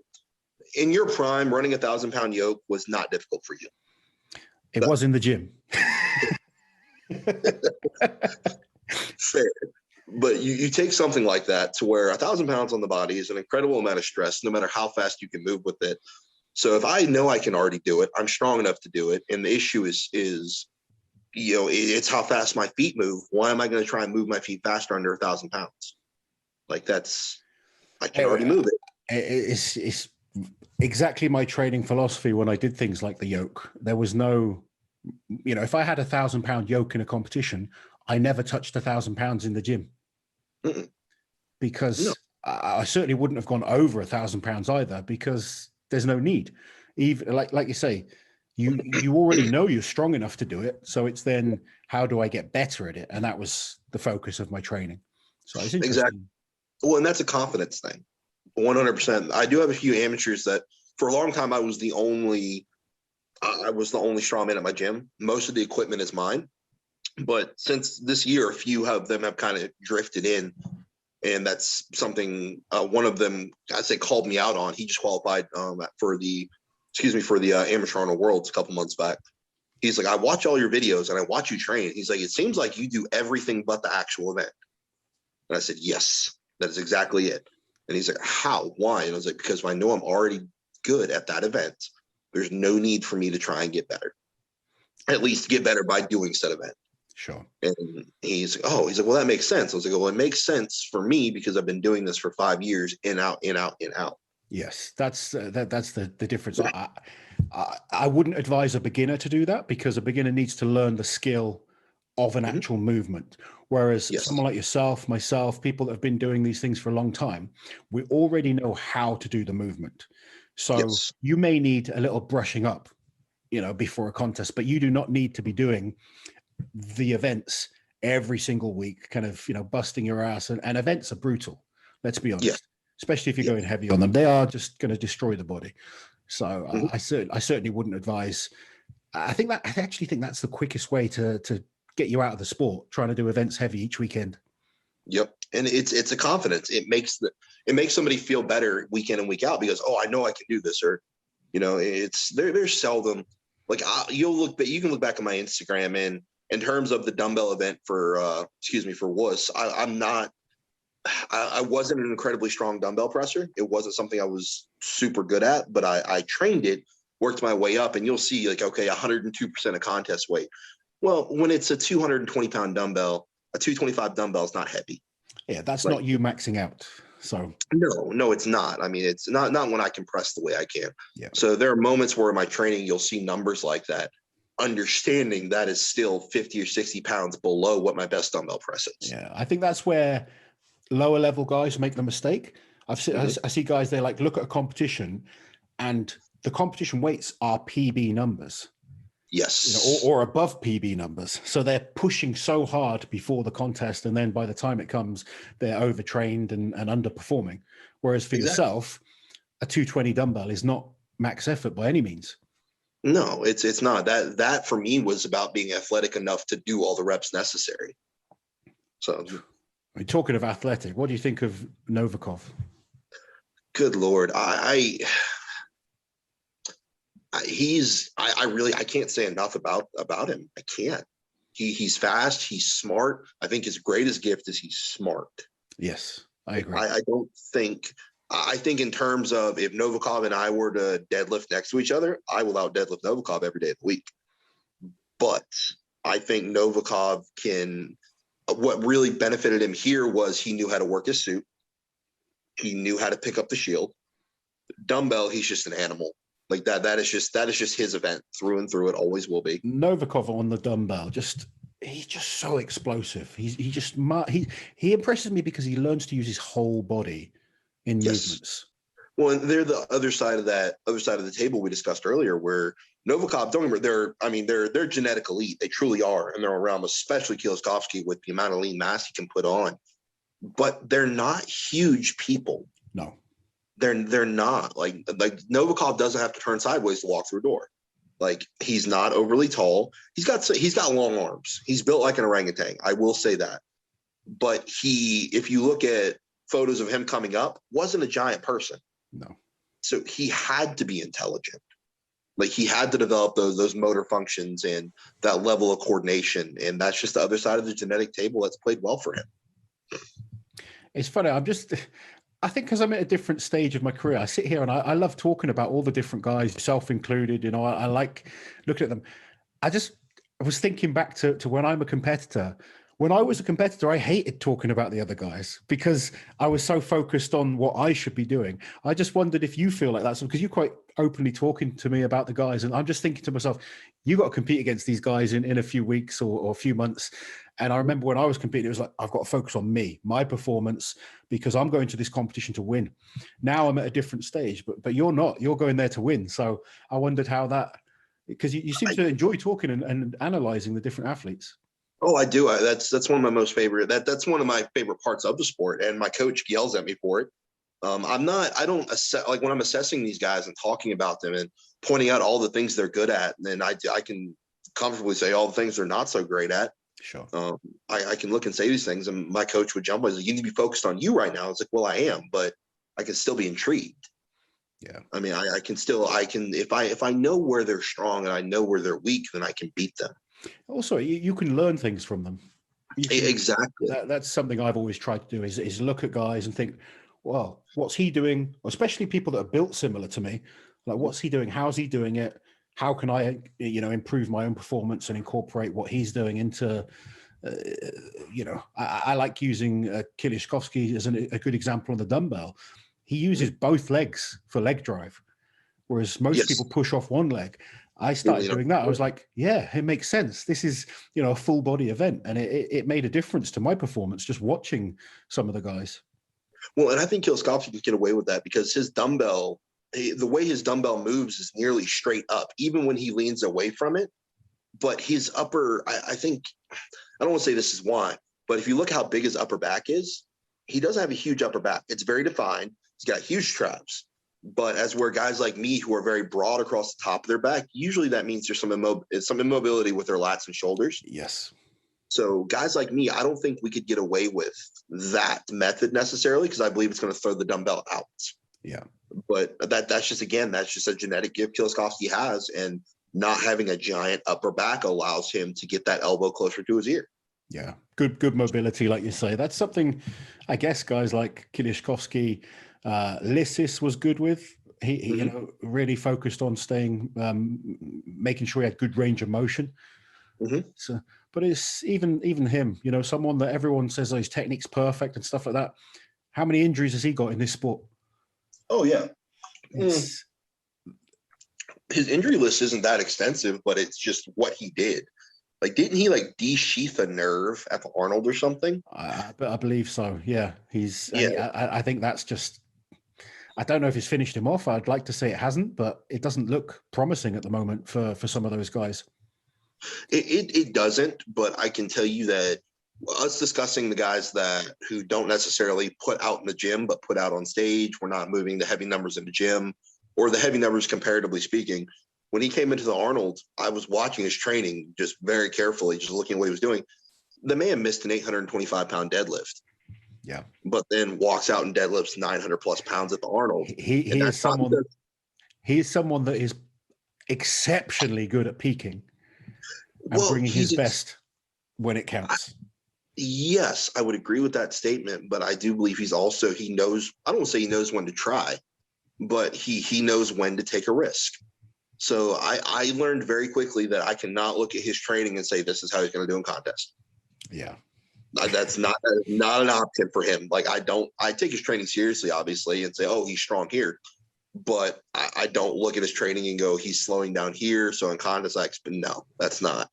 in your prime, running 1,000-pound yoke was not difficult for you. It was in the gym. Fair. But you take something like that to where 1,000 pounds on the body is an incredible amount of stress, no matter how fast you can move with it. So if I know I can already do it, I'm strong enough to do it. And the issue is it's how fast my feet move. Why am I going to try and move my feet faster under 1,000 pounds? I can already move it. It's exactly my training philosophy when I did things like the yoke. There was no, if I had 1,000-pound yoke in a competition, I never touched 1,000 pounds in the gym. Because I certainly wouldn't have gone over 1,000 pounds either, because there's no need. Even like you say, you already know you're strong enough to do it. So it's then, how do I get better at it? And that was the focus of my training. So it's interesting. Exactly. Well, and that's a confidence thing. 100%. I do have a few amateurs that for a long time I was the only strongman at my gym. Most of the equipment is mine. But since this year, a few of them have kind of drifted in, and that's something one of them, I say, called me out on. He just qualified for the Amateur Arnold Worlds a couple months back. He's like, I watch all your videos and I watch you train. He's like, it seems like you do everything but the actual event. And I said, yes, that is exactly it. And he's like, how? Why? And I was like, because I know I'm already good at that event. There's no need for me to try and get better. At least get better by doing said event. Sure. And he's like, well, that makes sense. I was like, well, it makes sense for me because I've been doing this for 5 years, in, out, in, out, in, out. Yes, that's the difference. I wouldn't advise a beginner to do that, because a beginner needs to learn the skill of an actual movement. Whereas someone like yourself, myself, people that have been doing these things for a long time, we already know how to do the movement. So you may need a little brushing up, before a contest, but you do not need to be doing the events every single week, kind of, busting your ass, and events are brutal. Let's be honest, especially if you're going heavy on them. They are just going to destroy the body. So I certainly wouldn't advise. I actually think that's the quickest way to get you out of the sport, trying to do events heavy each weekend. Yep. And it's a confidence. It makes somebody feel better week in and week out because, I know I can do this, or, it's there's seldom like you can look back at my Instagram, and in terms of the dumbbell event for wuss, I wasn't an incredibly strong dumbbell presser. It wasn't something I was super good at, but I trained it, worked my way up, and you'll see 102% of contest weight. Well, when it's a 220-pound dumbbell, a 225 dumbbell is not heavy. Yeah, that's not you maxing out. So no, it's not. I mean, it's not when I can press the way I can. Yeah. So there are moments where in my training, you'll see numbers like that, understanding that is still 50 or 60 pounds below what my best dumbbell press is. Yeah, I think that's where lower level guys make the mistake. I see guys, they look at a competition, and the competition weights are PB numbers. Yes. Or above PB numbers. So they're pushing so hard before the contest, and then by the time it comes, they're overtrained and underperforming. Whereas for yourself, a 220 dumbbell is not max effort by any means. No, it's not. That for me was about being athletic enough to do all the reps necessary. So, talking of athletic, what do you think of Novikov? Good Lord, I can't say enough about him. I can't. He's fast. He's smart. I think his greatest gift is he's smart. Yes, I agree. I think in terms of if Novikov and I were to deadlift next to each other, I will out deadlift Novikov every day of the week. But I think Novikov what really benefited him here was he knew how to work his suit. He knew how to pick up the shield. Dumbbell, he's just an animal. Like that is just his event through and through. It always will be. Novikov on the dumbbell, he's just so explosive. He impresses me because he learns to use his whole body in movements. Well, and they're the other side of the table we discussed earlier, where Novikov, don't remember, they're genetic elite. They truly are, and they're around, especially Kielskowski, with the amount of lean mass he can put on. But they're not huge people. No. They're not like Novikov doesn't have to turn sideways to walk through a door. Like, he's not overly tall. He's got long arms. He's built like an orangutan. I will say that. But if you look at photos of him coming up, wasn't a giant person. No. So he had to be intelligent. Like, he had to develop those motor functions and that level of coordination. And that's just the other side of the genetic table that's played well for him. It's funny. I think because I'm at a different stage of my career, I sit here and I love talking about all the different guys, yourself included. I like looking at them. I was thinking back to when I'm a competitor. When I was a competitor, I hated talking about the other guys because I was so focused on what I should be doing. I just wondered if you feel like that, because you're quite openly talking to me about the guys. And I'm just thinking to myself, you got to compete against these guys in a few weeks or a few months. And I remember when I was competing, it was like, I've got to focus on me, my performance, because I'm going to this competition to win. Now I'm at a different stage, but you're not. You're going there to win. So I wondered how that, because you seem to enjoy talking and analyzing the different athletes. Oh, I do. That's one of my most favorite. That's one of my favorite parts of the sport, and my coach yells at me for it. I don't assess, like, when I'm assessing these guys and talking about them and pointing out all the things they're good at, and then I can comfortably say all the things they're not so great at. Sure. I can look and say these things, and my coach would jump on. He's like, "You need to be focused on you right now." It's like, well, I am, but I can still be intrigued. Yeah. I mean, I can if I know where they're strong and I know where they're weak, then I can beat them. Also, you can learn things from them. Exactly. That's something I've always tried to do is look at guys and think, well, what's he doing? Especially people that are built similar to me. Like, what's he doing? How's he doing it? How can I, improve my own performance and incorporate what he's doing into, I like using Kielskowski as a good example on the dumbbell. He uses both legs for leg drive, whereas most people push off one leg. I started doing that. I was like, yeah, it makes sense. This is, a full body event. And it made a difference to my performance just watching some of the guys. Well, and I think Kielskowski could get away with that because his dumbbell, the way his dumbbell moves is nearly straight up. Even when he leans away from it, but his upper, I think, I don't want to say this is why, but if you look how big his upper back is, he doesn't have a huge upper back. It's very defined. He's got huge traps. But as where guys like me who are very broad across the top of their back, usually that means there's some immobility with their lats and shoulders. Yes. So guys like me, I don't think we could get away with that method necessarily, because I believe it's going to throw the dumbbell out. Yeah. But that's just a genetic gift Kieślowski has, and not having a giant upper back allows him to get that elbow closer to his ear. Yeah. Good mobility, like you say. That's something I guess guys like Kieślowski, Lissis was good with. He you know, really focused on staying, making sure he had good range of motion. So, but it's even him, you know, someone that everyone says, oh, his technique's perfect and stuff like that. How many injuries has he got in this sport? Oh yeah. His injury list isn't that extensive, but it's just what he did. Like, didn't he like de-sheath a nerve at the Arnold or something? I believe so. Yeah. Yeah. I think that's just, I don't know if he's finished him off. I'd like to say it hasn't, but it doesn't look promising at the moment for some of those guys. It doesn't, but I can tell you that us discussing the guys who don't necessarily put out in the gym, but put out on stage, we're not moving the heavy numbers in the gym, or the heavy numbers comparatively speaking. When he came into the Arnold, I was watching his training just very carefully, just looking at what he was doing. The man missed an 825-pound deadlift. Yeah. But then walks out and deadlifts 900 plus pounds at the Arnold. He is someone that is exceptionally good at peaking and bringing his best when it counts. Yes, I would agree with that statement, but I do believe he knows, I don't want to say he knows when to try, but he knows when to take a risk. So I learned very quickly that I cannot look at his training and say, this is how he's going to do in contest. Yeah. That's not an option for him. Like, I take his training seriously, obviously, and say, oh, he's strong here. But I don't look at his training and go, he's slowing down here. So in contest, no, that's not,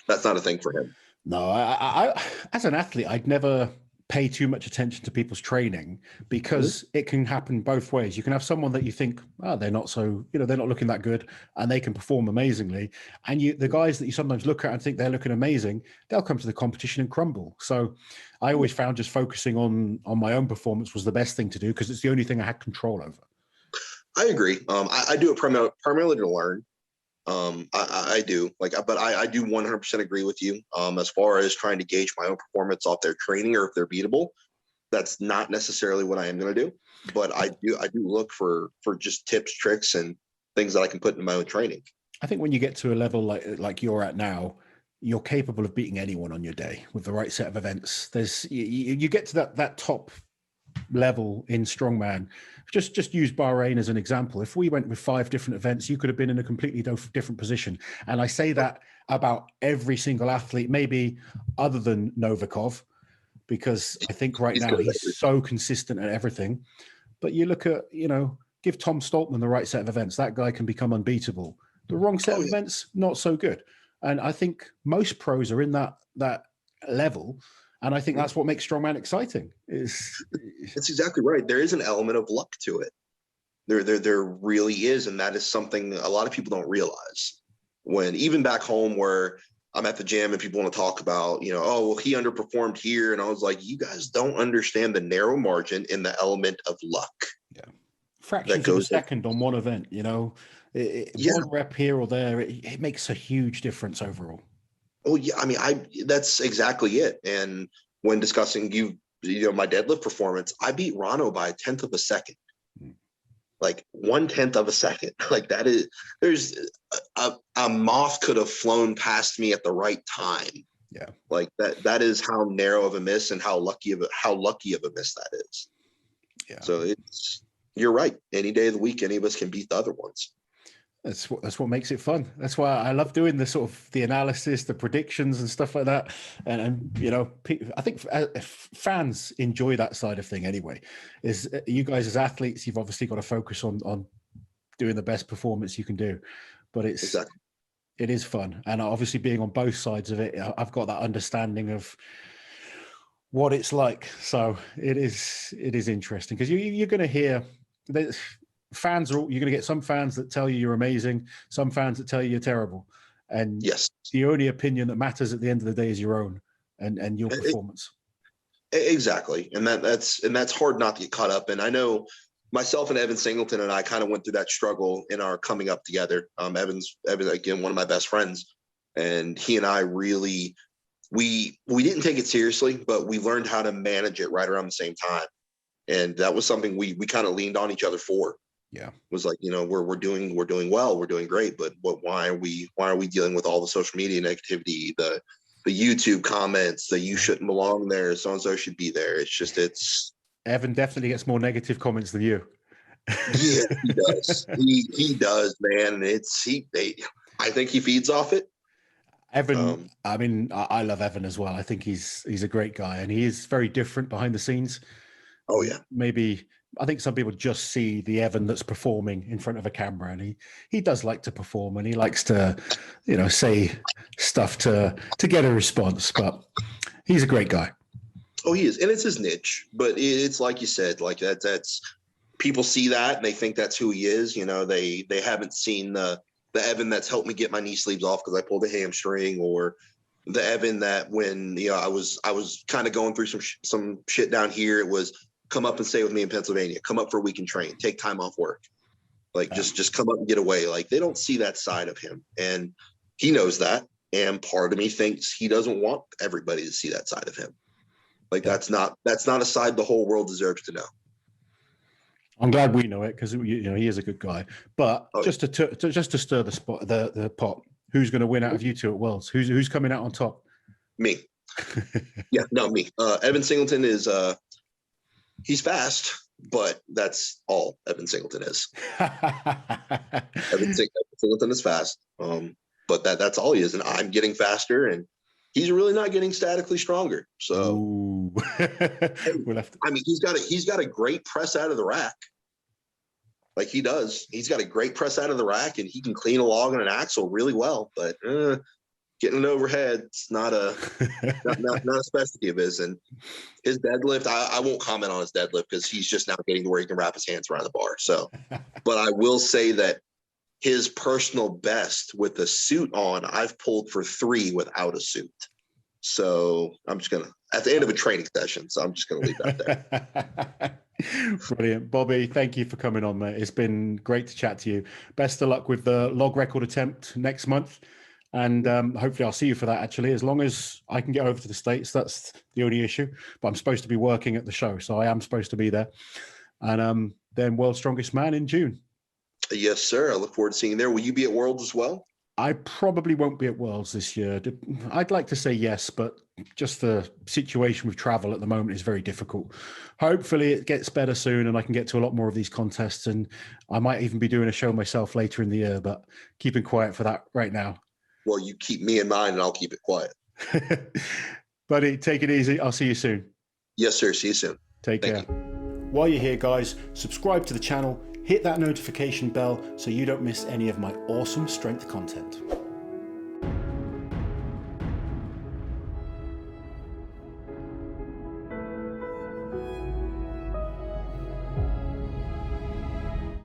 that's not a thing for him. No, I as an athlete, I'd never pay too much attention to people's training, because it can happen both ways. You can have someone that you think, oh, they're not so, you know, they're not looking that good, and they can perform amazingly. And the guys that you sometimes look at and think they're looking amazing, they'll come to the competition and crumble. So I always found just focusing on my own performance was the best thing to do, because it's the only thing I had control over. I agree. I do it primarily to learn. I do but I do 100% agree with you. As far as trying to gauge my own performance off their training or if they're beatable, that's not necessarily what I am going to do. But I do look for just tips, tricks, and things that I can put in my own training. I think when you get to a level like you're at now, you're capable of beating anyone on your day with the right set of events. You get to that top level in strongman. Just use Bahrain as an example. If we went with 5 different events, you could have been in a completely different position. And I say that about every single athlete, maybe other than Novikov, because I think right now he's so consistent at everything. But you look at, you know, give Tom Stoltman the right set of events, that guy can become unbeatable. The wrong set of events, not so good. And I think most pros are in that level. And I think that's what makes strongman exciting. That's exactly right. There is an element of luck to it. There really is, and that is something a lot of people don't realize. When even back home, where I'm at the gym and people want to talk about, you know, oh, well, he underperformed here, and I was like, you guys don't understand the narrow margin in the element of luck. Yeah, fractions of a second on one event. You know, one rep here or there, it makes a huge difference overall. Oh yeah, I mean, that's exactly it. And when discussing you know my deadlift performance, I beat Rano by 1/10 of a second, like 1/10 of a second. Like that is, there's a moth could have flown past me at the right time. Yeah, like that is how narrow of a miss and how lucky of a miss that is. Yeah. So you're right. Any day of the week, any of us can beat the other ones. That's what makes it fun. That's why I love doing the analysis, the predictions and stuff like that. And you know, I think fans enjoy that side of thing anyway. Is you guys as athletes, you've obviously got to focus on doing the best performance you can do. But it is fun. And obviously being on both sides of it, I've got that understanding of what it's like. So it is interesting, because you're going to hear fans you're going to get some fans that tell you you're amazing, some fans that tell you you're terrible. And yes, the only opinion that matters at the end of the day is your own and your performance. Exactly. And that's hard not to get caught up in. I know myself and Evan Singleton and I kind of went through that struggle in our coming up together. Evan, again, one of my best friends, and he and I really, we didn't take it seriously, but we learned how to manage it right around the same time. And that was something we kind of leaned on each other for. Yeah. It was like, we're doing well, we're doing great, but why are we dealing with all the social media negativity, the YouTube comments that you shouldn't belong there, so and so should be there? It's Evan definitely gets more negative comments than you. Yeah, he does. he does, man. I think he feeds off it. Evan, I mean, I love Evan as well. I think he's a great guy, and he is very different behind the scenes. Oh yeah. Maybe I think some people just see the Evan that's performing in front of a camera, and he does like to perform, and he likes to, say stuff to get a response. But he's a great guy. Oh, he is, and it's his niche. But it's like you said, like that's people see that and they think that's who he is. They haven't seen the Evan that's helped me get my knee sleeves off because I pulled a hamstring, or the Evan that when I was kind of going through some shit down here. It was come up and stay with me in Pennsylvania. Come up for a week and train. Take time off work. Like just come up and get away. Like they don't see that side of him, and he knows that. And part of me thinks he doesn't want everybody to see that side of him. Like that's not a side the whole world deserves to know. I'm glad we know it because he is a good guy. But just to stir the pot, who's going to win out of you two at Worlds? Who's coming out on top? Me. Yeah, no, me. Evan Singleton is he's fast, but that's all Evan Singleton is. Evan Singleton is fast, but that's all he is. And I'm getting faster, and he's really not getting statically stronger. So, I mean, he's got a great press out of the rack. Like he does. He's got a great press out of the rack, and he can clean a log and an axle really well. But getting it overhead, it's not a specialty of his. And his deadlift, I won't comment on his deadlift because he's just now getting to where he can wrap his hands around the bar. So, but I will say that his personal best with a suit on, I've pulled for 3 without a suit. So I'm just going to, at the end of a training session, so I'm just going to leave that there. Brilliant. Bobby, thank you for coming on, mate. It's been great to chat to you. Best of luck with the log record attempt next month. And hopefully I'll see you for that, actually. As long as I can get over to the States, that's the only issue. But I'm supposed to be working at the show, so I am supposed to be there. And then World's Strongest Man in June. Yes, sir. I look forward to seeing you there. Will you be at Worlds as well? I probably won't be at Worlds this year. I'd like to say yes, but just the situation with travel at the moment is very difficult. Hopefully it gets better soon and I can get to a lot more of these contests, and I might even be doing a show myself later in the year, but keeping quiet for that right now. Well, you keep me in mind and I'll keep it quiet. Buddy, take it easy. I'll see you soon. Yes, sir. See you soon. Take care. While you're here, guys, subscribe to the channel, hit that notification bell so you don't miss any of my awesome strength content.